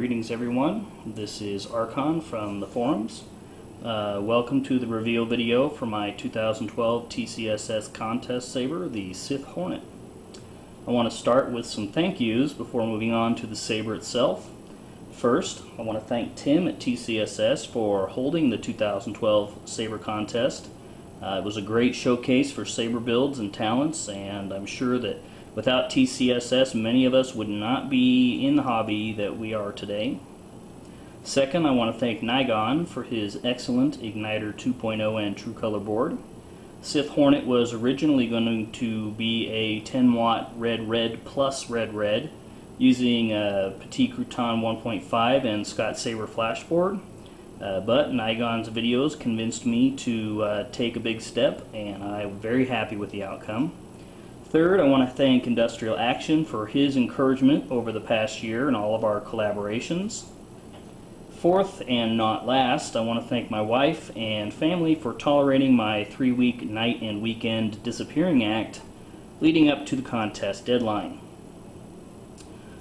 Greetings everyone, this is Arkhan from the forums. Welcome to the reveal video for my 2012 TCSS contest saber, the Sith Hornet. I want to start with some thank yous before moving on to the saber itself. First, I want to thank Tim at TCSS for holding the 2012 saber contest. It was a great showcase for saber builds and talents, and I'm sure that without TCSS, many of us would not be in the hobby that we are today. Second, I want to thank LedEngin for his excellent Igniter 2.0 and Trucolor board. Sith Hornet was originally going to be a 10 watt red-red plus red-red using a Petit Crouton 1.5 and Scott Saber flash board. But LedEngin's videos convinced me to take a big step, and I'm very happy with the outcome. Third, I want to thank Industrial Action for his encouragement over the past year and all of our collaborations. Fourth, and not last, I want to thank my wife and family for tolerating my 3-week night and weekend disappearing act leading up to the contest deadline.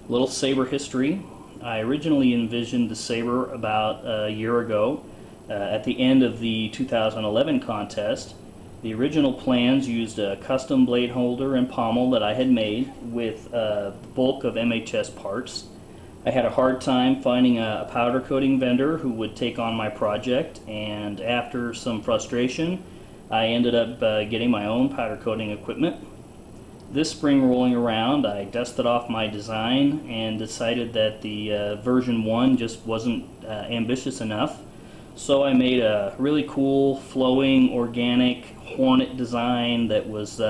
Little saber history. I originally envisioned the saber about a year ago at the end of the 2011 contest. The original plans used a custom blade holder and pommel that I had made with a bulk of MHS parts. I had a hard time finding a powder coating vendor who would take on my project, and after some frustration I ended up getting my own powder coating equipment. This spring rolling around, I dusted off my design and decided that the version 1 just wasn't ambitious enough. So I made a really cool, flowing, organic Hornet design that was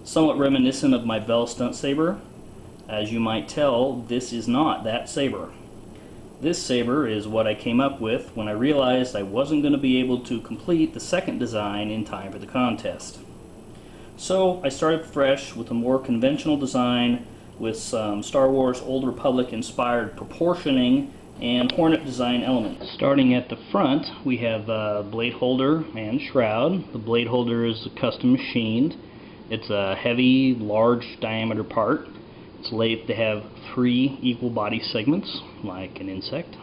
somewhat reminiscent of my Bell stunt saber. As you might tell, this is not that saber. This saber is what I came up with when I realized I wasn't going to be able to complete the second design in time for the contest. So I started fresh with a more conventional design with some Star Wars Old Republic inspired proportioning and Hornet design elements. Starting at the front, we have a blade holder and shroud. The blade holder is custom machined. It's a heavy, large diameter part. It's lathed to have 3 equal body segments, like an insect.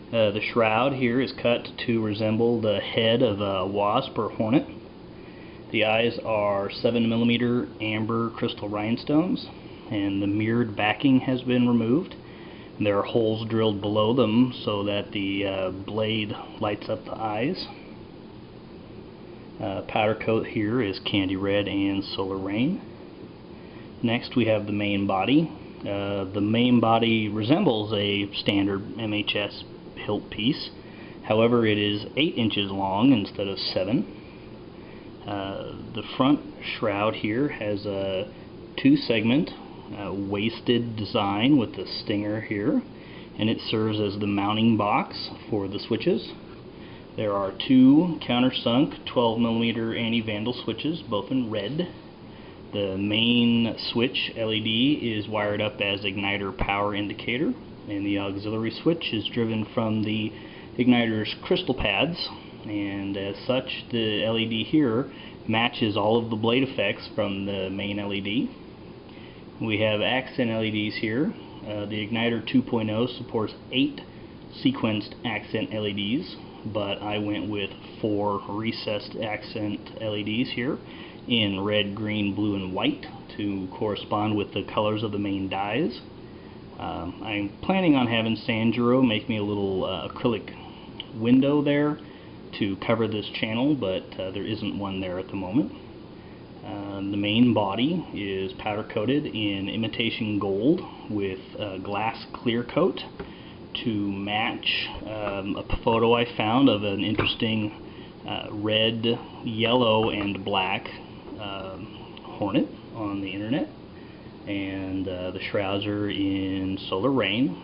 The shroud here is cut to resemble the head of a wasp or hornet. The eyes are 7mm amber crystal rhinestones, and the mirrored backing has been removed. There are holes drilled below them so that the blade lights up the eyes. Powder coat here is candy red and solar rain. Next we have the main body. The main body resembles a standard MHS hilt piece. However, it is 8 inches long instead of 7. The front shroud here has a 2-segment wasted design with the stinger here, and it serves as the mounting box for the switches. There are 2 countersunk 12mm anti-vandal switches, both in red. The main switch LED is wired up as Igniter power indicator, and the auxiliary switch is driven from the Igniter's crystal pads, and as such the LED here matches all of the blade effects from the main LED. We have accent LEDs here. The Igniter 2.0 supports 8 sequenced accent LEDs, but I went with 4 recessed accent LEDs here in red, green, blue, and white to correspond with the colors of the main dies. I'm planning on having Sanjuro make me a little acrylic window there to cover this channel, but there isn't one there at the moment. The main body is powder coated in imitation gold with a glass clear coat to match a photo I found of an interesting red, yellow, and black Hornet on the internet. And the shrouds are in solar rain.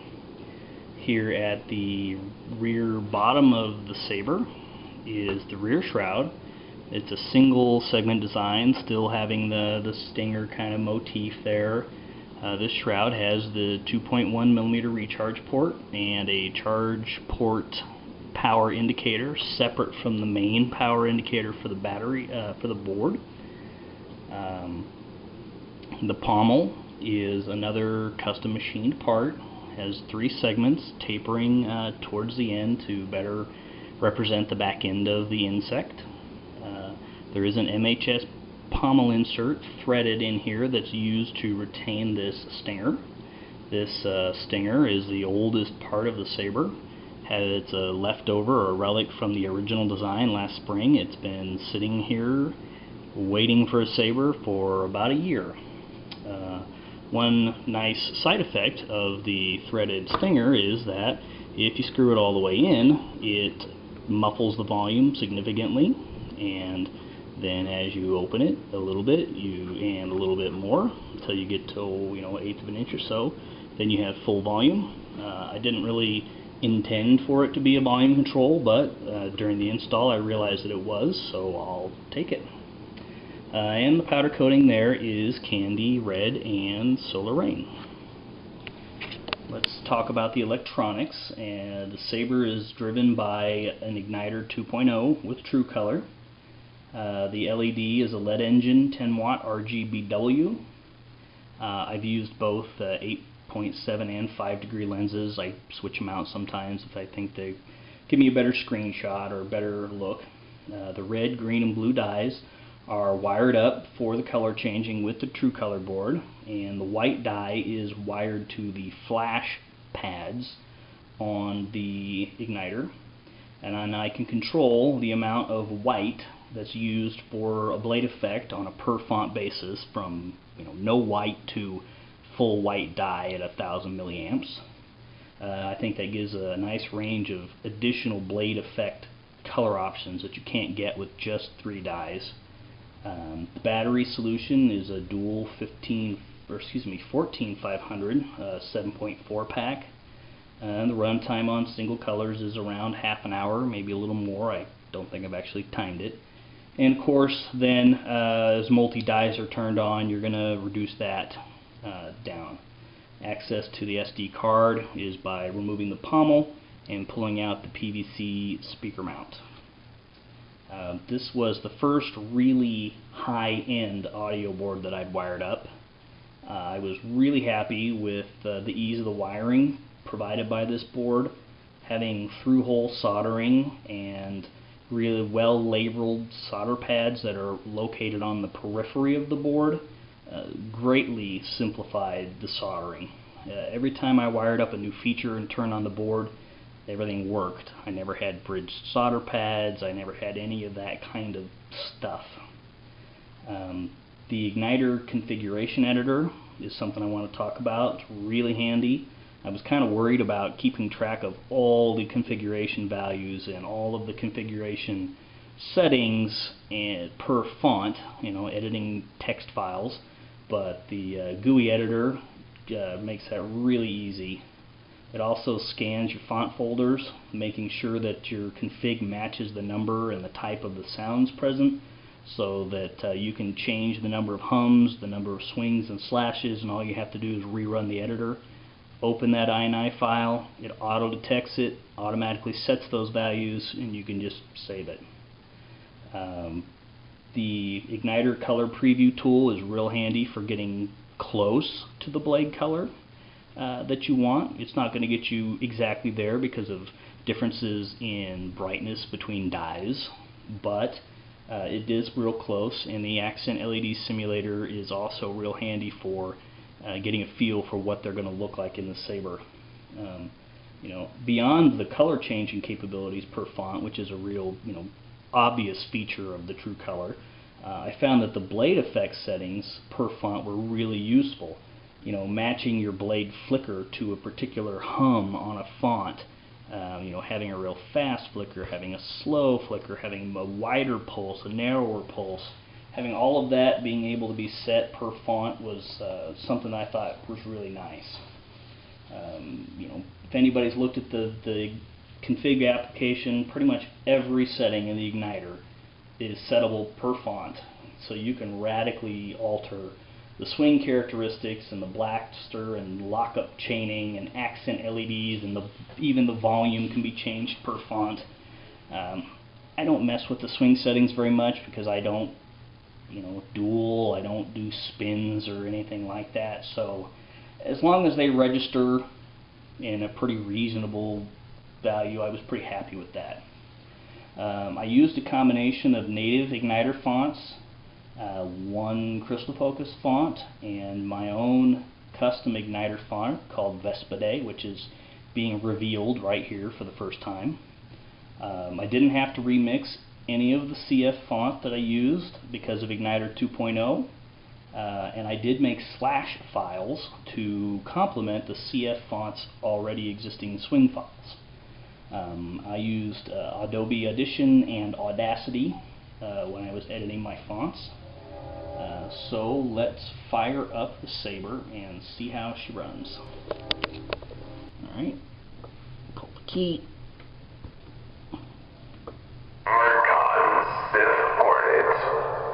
Here at the rear bottom of the saber is the rear shroud. It's a single segment design, still having the stinger kind of motif there. This shroud has the 2.1mm recharge port and a charge port power indicator separate from the main power indicator for the battery, for the board. The pommel is another custom machined part, has 3 segments tapering towards the end to better represent the back end of the insect. There is an MHS pommel insert threaded in here that's used to retain this stinger. This stinger is the oldest part of the saber. It's a leftover or a relic from the original design last spring. It's been sitting here waiting for a saber for about a year. One nice side effect of the threaded stinger is that if you screw it all the way in, it muffles the volume significantly, and then as you open it a little bit, and a little bit more until you get to, 1/8 of an inch or so, then you have full volume. I didn't really intend for it to be a volume control, but during the install I realized that it was, so I'll take it. And the powder coating there is Candy Red and Solar Rain. Let's talk about the electronics. And the saber is driven by an igniter 2.0 with Trucolor. The LED is a LedEngin 10 watt RGBW. I've used both 8.7 and 5 degree lenses. I switch them out sometimes if I think they give me a better screenshot or a better look. The red, green, and blue dyes are wired up for the color changing with the Trucolor board, and the white dye is wired to the flash pads on the igniter, and then I can control the amount of white that's used for a blade effect on a per font basis, from no white to full white dye at 1000 milliamps. I think that gives a nice range of additional blade effect color options that you can't get with just 3 dyes. The battery solution is a dual 14500 7.4 pack. The runtime on single colors is around half an hour, maybe a little more. I don't think I've actually timed it. And of course, then as multi-dyes are turned on, you're going to reduce that down. Access to the SD card is by removing the pommel and pulling out the PVC speaker mount. This was the first really high-end audio board that I'd wired up. I was really happy with the ease of the wiring provided by this board, having through-hole soldering and really well-labeled solder pads that are located on the periphery of the board greatly simplified the soldering. Every time I wired up a new feature and turned on the board, everything worked. I never had bridged solder pads, I never had any of that kind of stuff. The igniter configuration editor is something I want to talk about. It's really handy. I was kind of worried about keeping track of all the configuration values and all of the configuration settings per font, editing text files, but the GUI editor makes that really easy. It also scans your font folders, making sure that your config matches the number and the type of the sounds present, so that you can change the number of hums, the number of swings and slashes, and all you have to do is rerun the editor. Open that INI file, it auto-detects it, automatically sets those values, and you can just save it. The Igniter Color Preview tool is real handy for getting close to the blade color that you want. It's not going to get you exactly there because of differences in brightness between dyes, but it is real close, and the Accent LED Simulator is also real handy for getting a feel for what they're going to look like in the saber. Beyond the color changing capabilities per font, which is a real obvious feature of the Trucolor, I found that the blade effect settings per font were really useful. Matching your blade flicker to a particular hum on a font, having a real fast flicker, having a slow flicker, having a wider pulse, a narrower pulse, having all of that being able to be set per font was something I thought was really nice. If anybody's looked at the config application, pretty much every setting in the Igniter is settable per font, so you can radically alter the swing characteristics and the blaster and lockup chaining and accent LEDs, and even the volume can be changed per font. I don't mess with the swing settings very much because I don't dual, I don't do spins or anything like that, so as long as they register in a pretty reasonable value. I was pretty happy with that. I used a combination of native igniter fonts, one Crystal Focus font, and my own custom igniter font called Vespide, which is being revealed right here for the first time. I didn't have to remix any of the CF font that I used because of Igniter 2.0, and I did make slash files to complement the CF font's already existing swing files. I used Adobe Audition and Audacity when I was editing my fonts. So let's fire up the saber and see how she runs. Alright, pull the key. Arkhan Sith Hornet,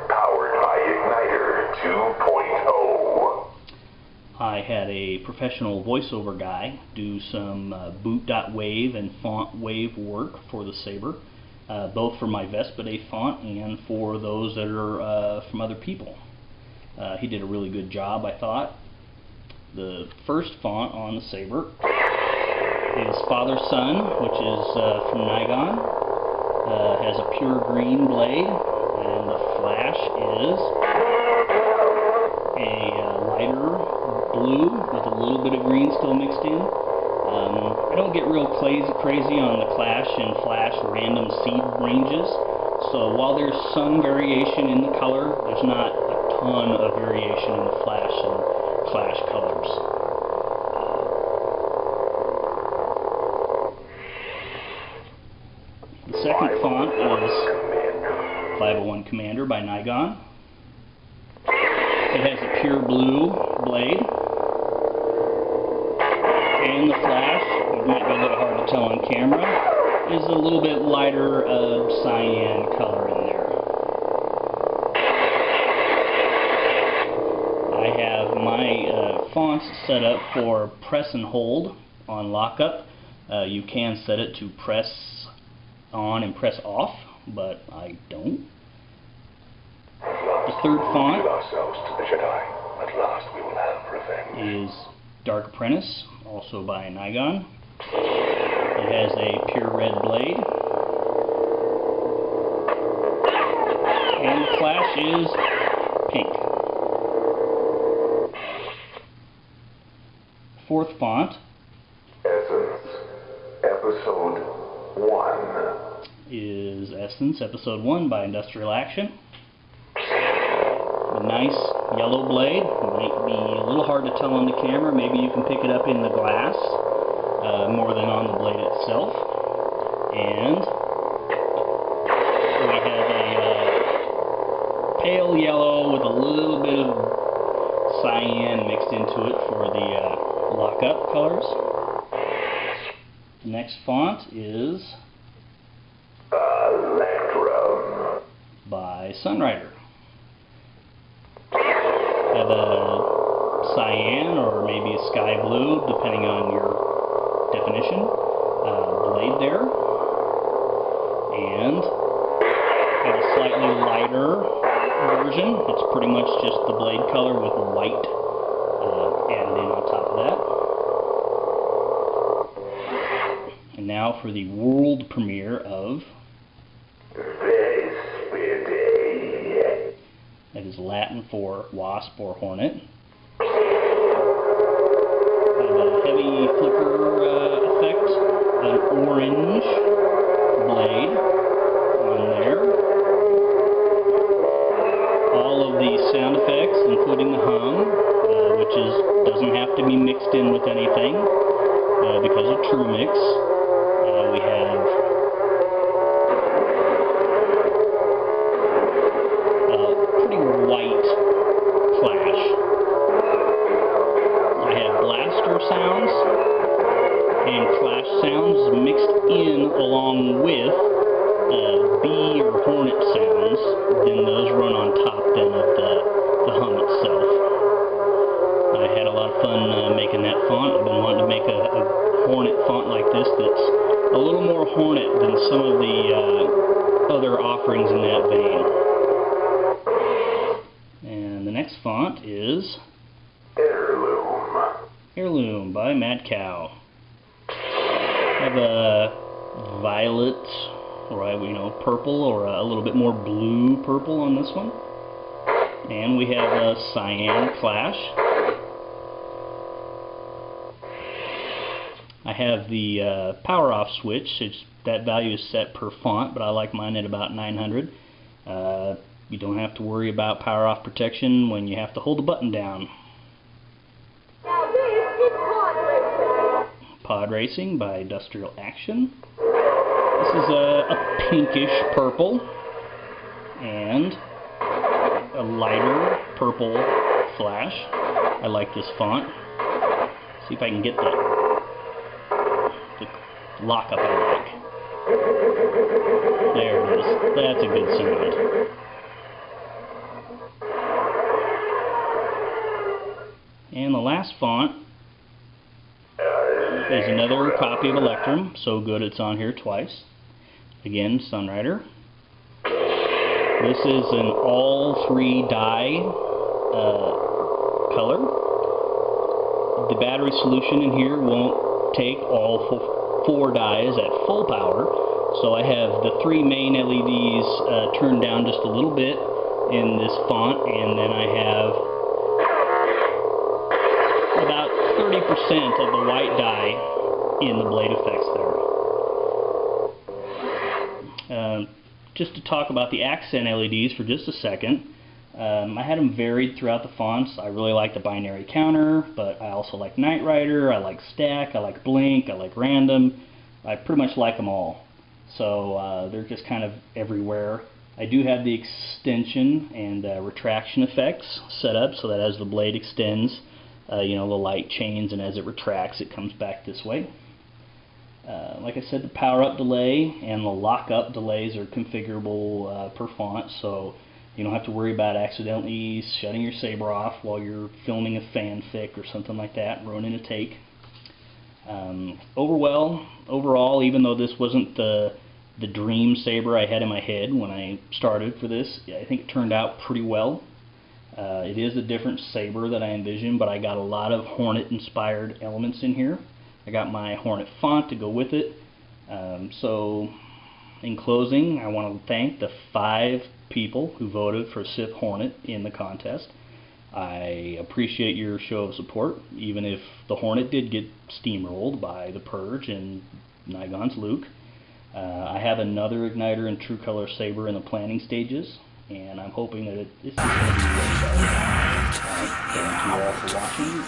powered by Igniter 2.0. I had a professional voiceover guy do some boot.wave and font wave work for the saber, both for my Vespide font and for those that are from other people. He did a really good job, I thought. The first font on the saber is Father Son, which is from Nigon. Has a pure green blade, and the flash is a lighter blue with a little bit of green still mixed in. I don't get real crazy on the clash and flash random seed ranges, so while there's some variation in the color, there's not a ton of variation in the flash and clash colors. The second font is 501 Commander by Nigon. It has a pure blue blade, and the flash, it might be a little hard to tell on camera, is a little bit lighter cyan color in there. I have my fonts set up for press and hold on lockup. You can set it to press on and press off, but I don't. The third font is Dark Apprentice, also by Nigon. It has a pure red blade, and the flash is pink. Fourth font, Essence Episode 1, is Essence Episode 1 by Industrial Action. A nice yellow blade. Might be a little hard to tell on the camera. Maybe you can pick it up in the glass more than on the blade itself. And we have a pale yellow with a little bit of cyan mixed into it for the lockup colors. The next font is Electrum by Sunrider. Have a cyan or maybe a sky blue, depending on your definition, blade there, and have a slightly lighter version. It's pretty much just the blade color with white added in on top of that. And now for the world premiere of that is Latin for wasp or hornet. Have a heavy flicker effect, an orange blade on there. All of the sound effects, including the hum, which doesn't have to be mixed in with anything because of True Mix. We have white flash. I have blaster sounds and flash sounds mixed in along with bee or hornet sounds. Then those run on top then of the hum itself. I had a lot of fun making that font. I've been wanting to make a hornet font like this that's a little more hornet than some of the other offerings in that vein. The next font is Heirloom by Mad Cow. have a violet, or purple, or a little bit more blue purple on this one. And we have a cyan clash. I have the power off switch. That value is set per font, but I like mine at about 900. You don't have to worry about power off protection when you have to hold the button down. Now this is Pod Racing by Industrial Action. This is a pinkish purple and a lighter purple flash. I like this font. See if I can get the lockup I like. There it is. That's a good sound. And the last font is another copy of Electrum. So good it's on here twice. Again, Sunrider. This is an all 3 dye color. The battery solution in here won't take all 4 dyes at full power, so I have the 3 main LEDs turned down just a little bit in this font, and then I have about 30% of the white dye in the blade effects there. Just to talk about the accent LEDs for just a second, I had them varied throughout the fonts. I really like the binary counter, but I also like Knight Rider, I like stack, I like blink, I like random. I pretty much like them all. So they're just kind of everywhere. I do have the extension and retraction effects set up so that as the blade extends, the light changes, and as it retracts it comes back this way. Like I said, the power up delay and the lock up delays are configurable per font, so you don't have to worry about accidentally shutting your saber off while you're filming a fanfic or something like that and ruining a take. Overall, even though this wasn't the dream saber I had in my head when I started for this, I think it turned out pretty well. It is a different saber that I envisioned, but I got a lot of Hornet inspired elements in here. I got my Hornet font to go with it. So in closing, I want to thank the 5 people who voted for Sith Hornet in the contest. I appreciate your show of support, even if the Hornet did get steamrolled by the Purge and Nigon's Luke. I have another igniter and Trucolor saber in the planning stages, and I'm hoping that this is going to be really better. Thank you all for watching.